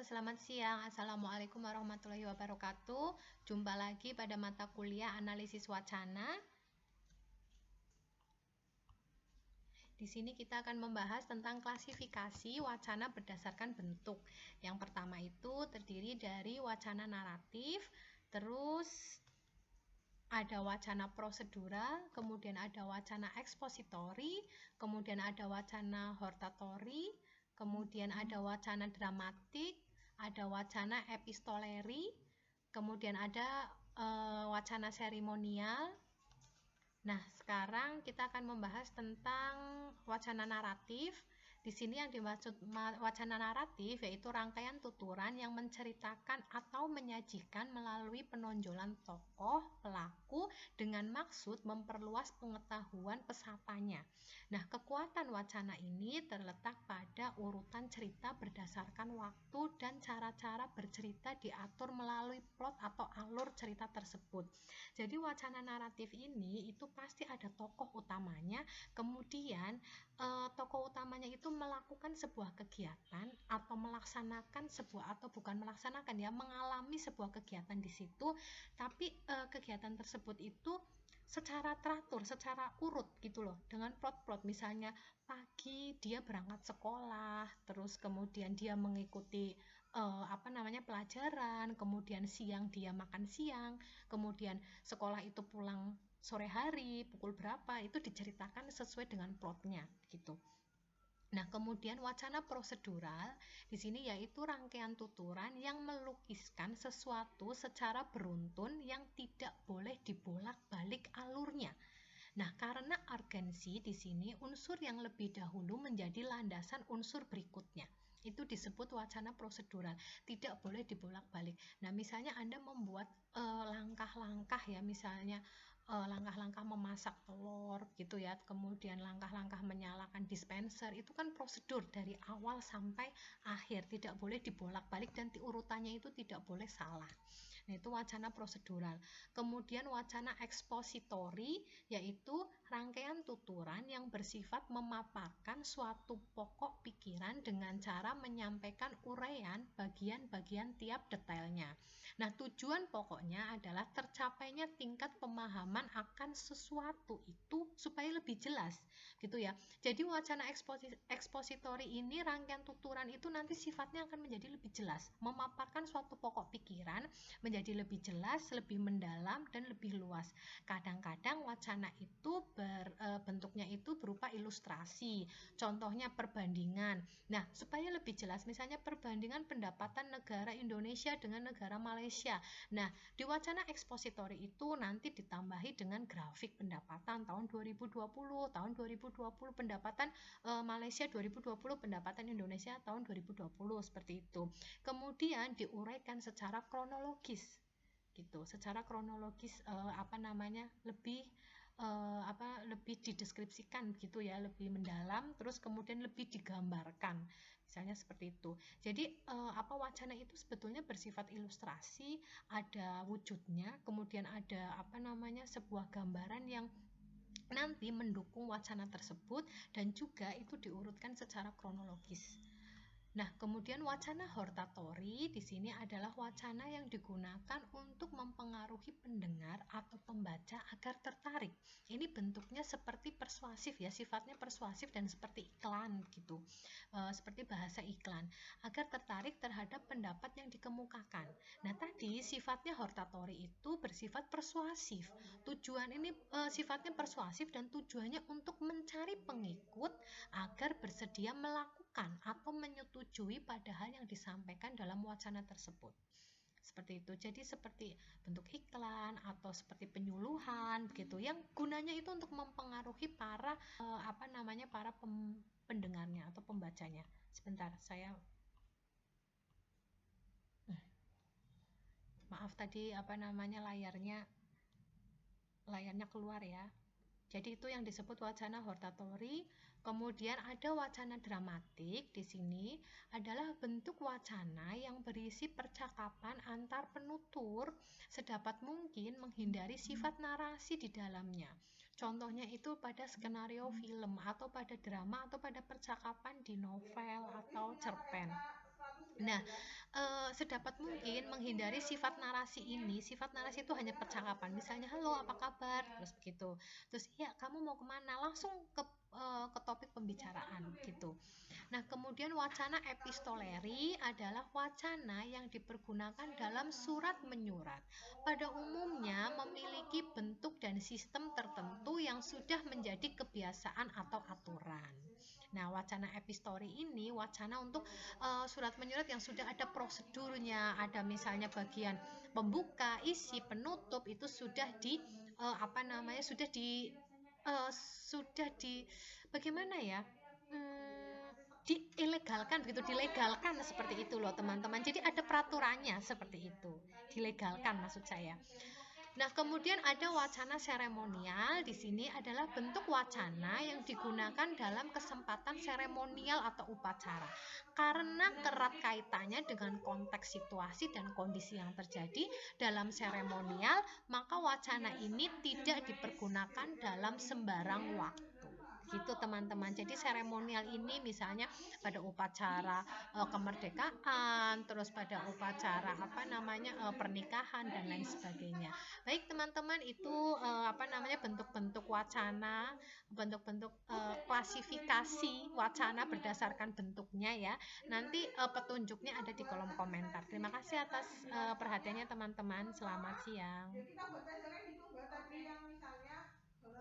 selamat siang. Assalamualaikum warahmatullahi wabarakatuh. Jumpa lagi pada mata kuliah analisis wacana. Di sini kita akan membahas tentang klasifikasi wacana berdasarkan bentuk. Yang pertama itu terdiri dari wacana naratif, terus ada wacana prosedural, kemudian ada wacana ekspositori, kemudian ada wacana hortatori, kemudian ada wacana dramatik, ada wacana epistoleri, kemudian ada wacana seremonial. Nah, sekarang kita akan membahas tentang wacana naratif. Di sini yang dimaksud wacana naratif yaitu rangkaian tuturan yang menceritakan atau menyajikan melalui penonjolan tokoh, pelaku dengan maksud memperluas pengetahuan pesertanya. Nah, kekuatan wacana ini terletak pada urutan cerita berdasarkan waktu dan cara-cara bercerita diatur melalui plot atau alur cerita tersebut. Jadi wacana naratif ini itu pasti ada tokoh utamanya, kemudian tokoh utamanya itu melakukan sebuah kegiatan atau melaksanakan sebuah, atau bukan melaksanakan ya, mengalami sebuah kegiatan di situ, tapi kegiatan tersebut itu secara teratur, secara urut gitu loh, dengan plot-plot. Misalnya pagi dia berangkat sekolah, terus kemudian dia mengikuti pelajaran, kemudian siang dia makan siang, kemudian sekolah itu pulang sore hari pukul berapa, itu diceritakan sesuai dengan plotnya gitu. Nah, kemudian wacana prosedural di sini yaitu rangkaian tuturan yang melukiskan sesuatu secara beruntun yang tidak boleh dibolak-balik alurnya. Nah, karena urgensi di sini unsur yang lebih dahulu menjadi landasan unsur berikutnya. Itu disebut wacana prosedural, tidak boleh dibolak-balik. Nah, misalnya Anda membuat langkah-langkah ya, misalnya langkah-langkah memasak telur gitu ya, kemudian langkah-langkah menyalakan dispenser, itu kan prosedur dari awal sampai akhir, tidak boleh dibolak-balik dan urutannya itu tidak boleh salah. Nah, itu wacana prosedural. Kemudian wacana ekspositori yaitu rangkaian tuturan yang bersifat memaparkan suatu pokok pikiran dengan cara menyampaikan uraian bagian-bagian tiap detailnya. Nah, tujuan pokoknya adalah tercapainya tingkat pemahaman akan sesuatu itu supaya lebih jelas gitu ya. Jadi wacana ekspositori ini, rangkaian tuturan itu nanti sifatnya akan menjadi lebih jelas, memaparkan suatu pokok pikiran menjadi lebih jelas, lebih mendalam, dan lebih luas. Kadang-kadang wacana itu bentuknya itu berupa ilustrasi, contohnya perbandingan. Nah, supaya lebih jelas, misalnya perbandingan pendapatan negara Indonesia dengan negara Malaysia. Nah, di wacana ekspositori itu nanti ditambahi dengan grafik pendapatan tahun 2020, tahun 2020 pendapatan Malaysia, 2020 pendapatan Indonesia tahun 2020, seperti itu. Kemudian diuraikan secara kronologis gitu, secara kronologis lebih dideskripsikan gitu ya, lebih mendalam, terus kemudian lebih digambarkan, misalnya seperti itu. Jadi wacana itu sebetulnya bersifat ilustrasi, ada wujudnya, kemudian ada sebuah gambaran yang nanti mendukung wacana tersebut, dan juga itu diurutkan secara kronologis. Nah, kemudian wacana hortatori di sini adalah wacana yang digunakan untuk mempengaruhi pendengar atau pembaca agar tertarik. Ini bentuknya seperti persuasif ya, sifatnya persuasif dan seperti iklan gitu, seperti bahasa iklan, agar tertarik terhadap pendapat yang dikemukakan. Nah, tadi sifatnya hortatori itu bersifat persuasif. Tujuan ini sifatnya persuasif dan tujuannya untuk mencari pengikut agar bersedia melakukan atau menyetujui pada hal yang disampaikan dalam wacana tersebut. Seperti itu. Jadi seperti bentuk iklan atau seperti penyuluhan begitu, yang gunanya itu untuk mempengaruhi para para pendengarnya atau pembacanya. Sebentar, saya maaf tadi layarnya keluar ya. Jadi itu yang disebut wacana hortatori. Kemudian ada wacana dramatik. Di sini adalah bentuk wacana yang berisi percakapan antar penutur, sedapat mungkin menghindari sifat narasi di dalamnya. Contohnya itu pada skenario film atau pada drama atau pada percakapan di novel atau cerpen. Nah, sedapat mungkin menghindari sifat narasi ini. Sifat narasi itu hanya percakapan. Misalnya, halo, apa kabar? Terus begitu. Terus, ya, kamu mau kemana? Langsung ke topik pembicaraan gitu. Nah, kemudian wacana epistoleri adalah wacana yang dipergunakan dalam surat menyurat. Pada umumnya memiliki bentuk dan sistem tertentu yang sudah menjadi kebiasaan atau aturan. Nah, wacana epistoleri ini wacana untuk surat menyurat yang sudah ada prosedurnya, ada misalnya bagian pembuka, isi, penutup itu sudah di apa namanya sudah di bagaimana ya? Diilegalkan begitu, dilegalkan seperti itu loh teman-teman. Jadi ada peraturannya seperti itu, dilegalkan maksud saya. Nah, kemudian ada wacana seremonial. Di sini adalah bentuk wacana yang digunakan dalam kesempatan seremonial atau upacara. Karena erat kaitannya dengan konteks situasi dan kondisi yang terjadi dalam seremonial, maka wacana ini tidak dipergunakan dalam sembarang waktu. Gitu teman-teman. Jadi seremonial ini misalnya pada upacara kemerdekaan, terus pada upacara apa namanya pernikahan dan lain sebagainya. Baik teman-teman, itu apa namanya bentuk-bentuk wacana, bentuk-bentuk klasifikasi wacana berdasarkan bentuknya ya. Nanti petunjuknya ada di kolom komentar. Terima kasih atas perhatiannya teman-teman. Selamat siang.